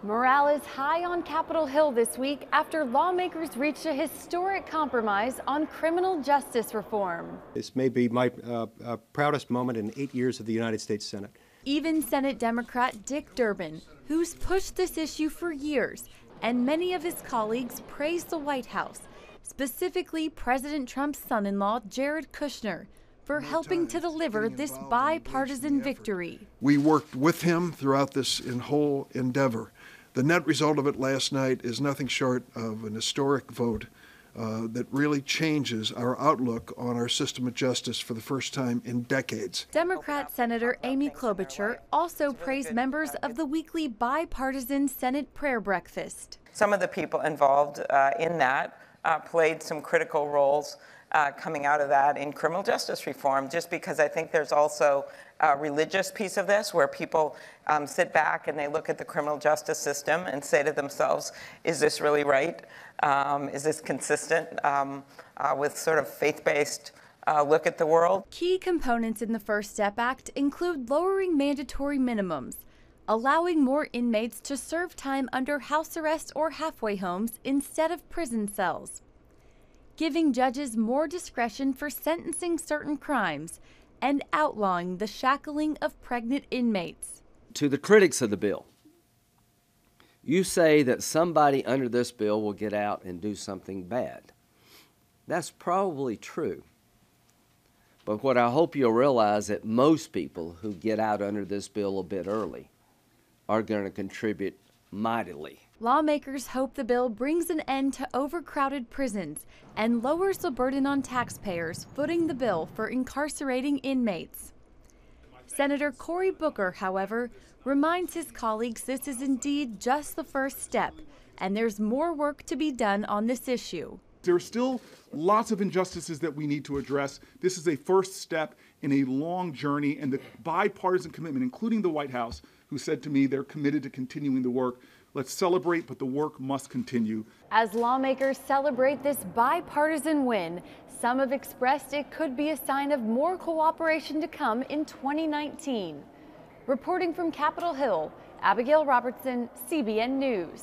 Morale is high on Capitol Hill this week after lawmakers reached a historic compromise on criminal justice reform. This may be my proudest moment in 8 years of the United States Senate. Even Senate Democrat Dick Durbin, who's pushed this issue for years, and many of his colleagues praised the White House, specifically President Trump's son-in-law Jared Kushner, for helping to deliver this bipartisan victory. We worked with him throughout this whole endeavor. The net result of it last night is nothing short of an historic vote that really changes our outlook on our system of justice for the first time in decades. Democrat Senator Amy Klobuchar also praised members of the weekly bipartisan Senate prayer breakfast. Some of the people involved in that played some critical roles coming out of that in criminal justice reform, just because I think there's also a religious piece of this where people sit back and they look at the criminal justice system and say to themselves, is this really right? Is this consistent with sort of faith-based look at the world? Key components in the First Step Act include lowering mandatory minimums, allowing more inmates to serve time under house arrest or halfway homes instead of prison cells, giving judges more discretion for sentencing certain crimes, and outlawing the shackling of pregnant inmates. To the critics of the bill, you say that somebody under this bill will get out and do something bad. That's probably true. But what I hope you'll realize that most people who get out under this bill a bit early are going to contribute mightily. Lawmakers hope the bill brings an end to overcrowded prisons and lowers the burden on taxpayers footing the bill for incarcerating inmates. Senator Cory Booker, however, reminds his colleagues this is indeed just the first step, and there's more work to be done on this issue. There are still lots of injustices that we need to address. This is a first step in a long journey, and the bipartisan commitment, including the White House, who said to me they're committed to continuing the work. Let's celebrate, but the work must continue. As lawmakers celebrate this bipartisan win, some have expressed it could be a sign of more cooperation to come in 2019. Reporting from Capitol Hill, Abigail Robertson, CBN News.